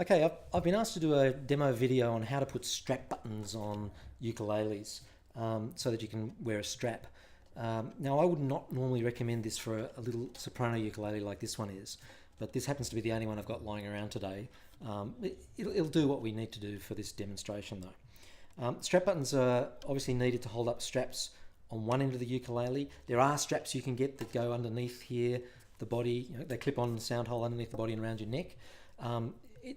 Okay, I've been asked to do a demo video on how to put strap buttons on ukuleles so that you can wear a strap. Now, I would not normally recommend this for a little soprano ukulele like this one is, but this happens to be the only one I've got lying around today. It'll do what we need to do for this demonstration though. Strap buttons are obviously needed to hold up straps on one end of the ukulele. There are straps you can get that go underneath here, the body, they clip on the sound hole underneath the body and around your neck.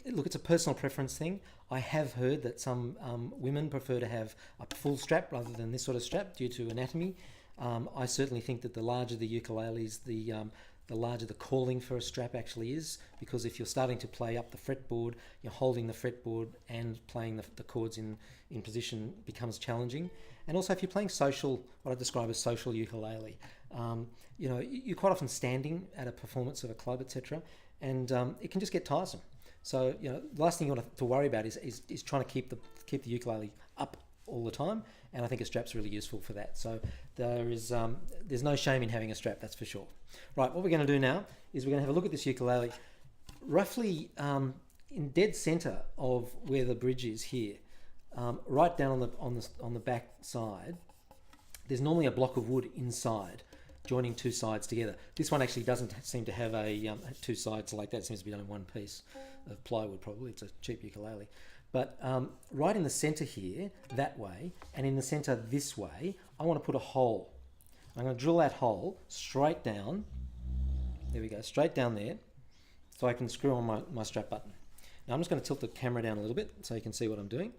Look, it's a personal preference thing. I have heard that some women prefer to have a full strap rather than this sort of strap due to anatomy. I certainly think that the larger the ukuleles, the larger the calling for a strap actually is, because if you're starting to play up the fretboard, you're holding the fretboard and playing the chords in position becomes challenging. And also if you're playing social, what I describe as social ukulele, you're quite often standing at a performance of a club, etc., and it can just get tiresome. So the last thing you want to worry about is trying to keep the ukulele up all the time, and I think a strap's really useful for that. So there's no shame in having a strap, that's for sure. Right, what we're going to do now is we're going to have a look at this ukulele, roughly in dead centre of where the bridge is here, right down on the back side. There's normally a block of wood inside, joining two sides together. This one actually doesn't seem to have two sides like that. It seems to be done in one piece of plywood probably. It's a cheap ukulele. But right in the centre here, that way, and in the centre this way, I want to put a hole. I'm going to drill that hole straight down. There we go, straight down there, so I can screw on my strap button. Now I'm just going to tilt the camera down a little bit so you can see what I'm doing.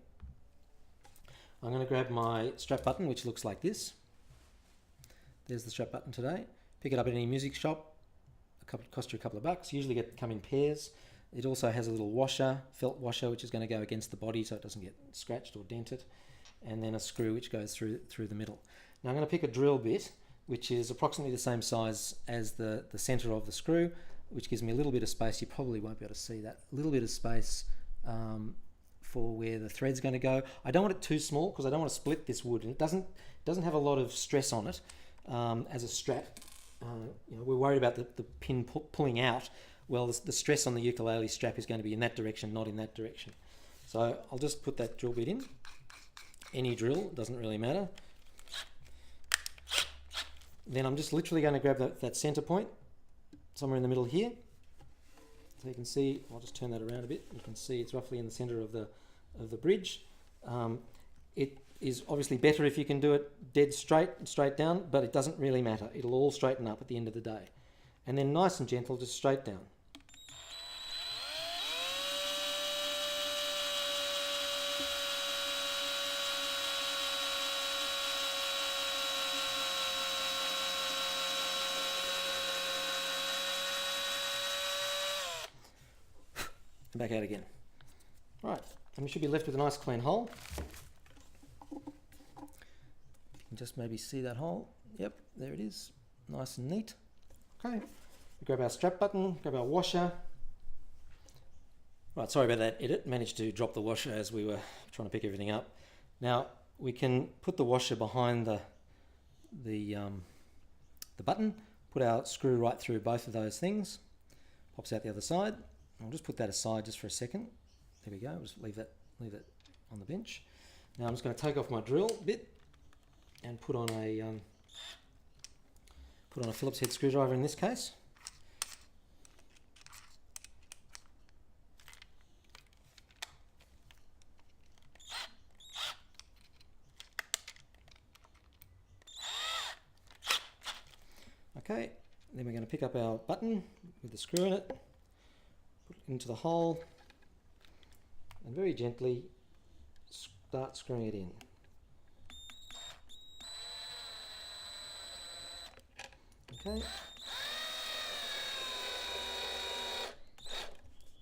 I'm going to grab my strap button, which looks like this. There's the strap button today. Pick it up at any music shop. Cost you a couple of bucks. Usually come in pairs. It also has a little washer, felt washer, which is going to go against the body so it doesn't get scratched or dented, and then a screw which goes through the middle. Now I'm going to pick a drill bit, which is approximately the same size as the center of the screw, which gives me a little bit of space. You probably won't be able to see that. A little bit of space for where the thread's going to go. I don't want it too small because I don't want to split this wood, and it doesn't have a lot of stress on it as a strap. We're worried about the pin pulling out. Well, the stress on the ukulele strap is going to be in that direction, not in that direction. So I'll just put that drill bit in. Any drill, doesn't really matter. Then I'm just literally going to grab that center point, somewhere in the middle here. So you can see, I'll just turn that around a bit. You can see it's roughly in the center of the bridge. It is obviously better if you can do it dead straight down, but it doesn't really matter. It'll all straighten up at the end of the day. And then nice and gentle, just straight down. And back out again. Right, and we should be left with a nice clean hole. You can just maybe see that hole. Yep, there it is, nice and neat. Okay, we grab our strap button, grab our washer. Right, sorry about that edit, managed to drop the washer as we were trying to pick everything up. Now, we can put the washer behind the button, put our screw right through both of those things, pops out the other side. I'll just put that aside just for a second. There we go, I'll just leave that on the bench. Now I'm just going to take off my drill bit and put on a Phillips head screwdriver in this case. Okay, then we're going to pick up our button with the screw in it, put it into the hole, and very gently start screwing it in. Okay.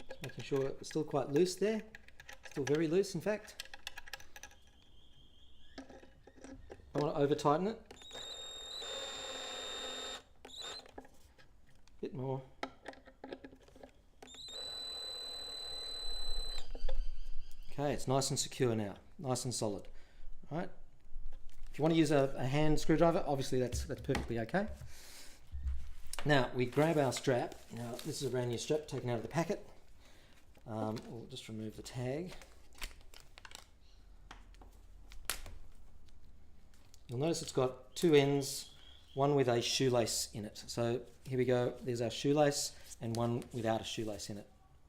Just making sure it's still quite loose there. Still very loose, in fact. I want to over tighten it. A bit more. Okay, it's nice and secure now, nice and solid. All right. If you want to use a hand screwdriver, obviously that's perfectly okay. Now we grab our strap. Now this is a brand new strap taken out of the packet. We'll just remove the tag. You'll notice it's got two ends, one with a shoelace in it. So here we go, there's our shoelace, and one without a shoelace in it.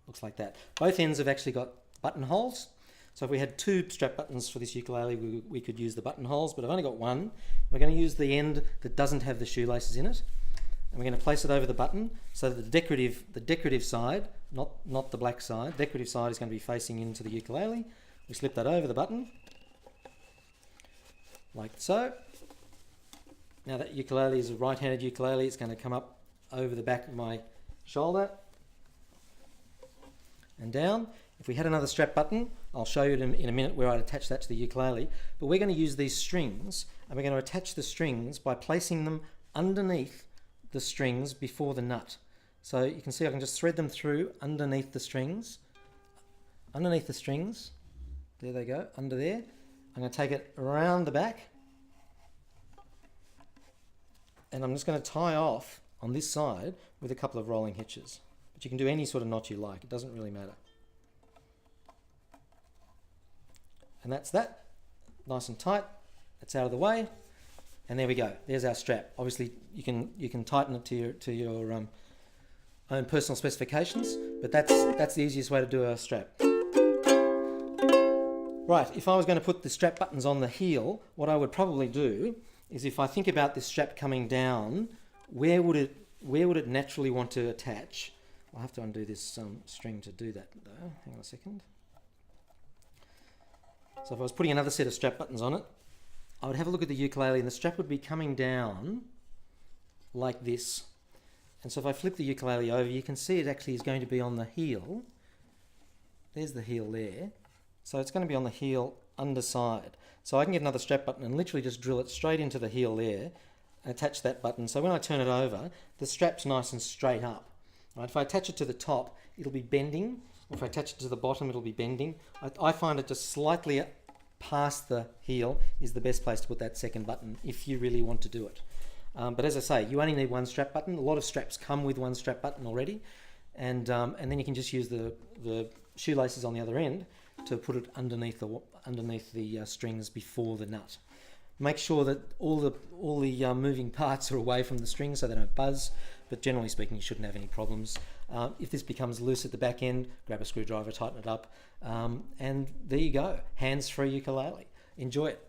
Looks like that. Both ends have actually got buttonholes. So if we had two strap buttons for this ukulele, we could use the buttonholes, but I've only got one. We're going to use the end that doesn't have the shoelaces in it, and we're going to place it over the button so that the decorative side, not the black side, decorative side is going to be facing into the ukulele. We slip that over the button, like so. Now that ukulele is a right-handed ukulele, it's going to come up over the back of my shoulder and down. If we had another strap button, I'll show you in a minute where I'd attach that to the ukulele, but we're going to use these strings, and we're going to attach the strings by placing them underneath the strings before the nut. So you can see I can just thread them through underneath the strings. Underneath the strings, there they go, under there. I'm going to take it around the back, and I'm just going to tie off on this side with a couple of rolling hitches. But you can do any sort of knot you like, it doesn't really matter. And that's that, nice and tight. That's out of the way, and there we go. There's our strap. Obviously, you can tighten it to your own personal specifications, but that's the easiest way to do a strap. Right, if I was going to put the strap buttons on the heel, what I would probably do is, if I think about this strap coming down, where would it naturally want to attach? I'll have to undo this string to do that though. Hang on a second. So if I was putting another set of strap buttons on it, I would have a look at the ukulele, and the strap would be coming down like this. And so if I flip the ukulele over, you can see it actually is going to be on the heel. There's the heel there. So it's going to be on the heel underside. So I can get another strap button and literally just drill it straight into the heel there and attach that button. So when I turn it over, the strap's nice and straight up. Right? If I attach it to the top, it'll be bending. If I attach it to the bottom, it'll be bending. I find it just slightly past the heel is the best place to put that second button if you really want to do it. But as I say, you only need one strap button. A lot of straps come with one strap button already, and then you can just use the shoelaces on the other end to put it underneath the strings before the nut. Make sure that all the moving parts are away from the strings so they don't buzz, but generally speaking you shouldn't have any problems. If this becomes loose at the back end, grab a screwdriver, tighten it up, and there you go, hands-free ukulele. Enjoy it.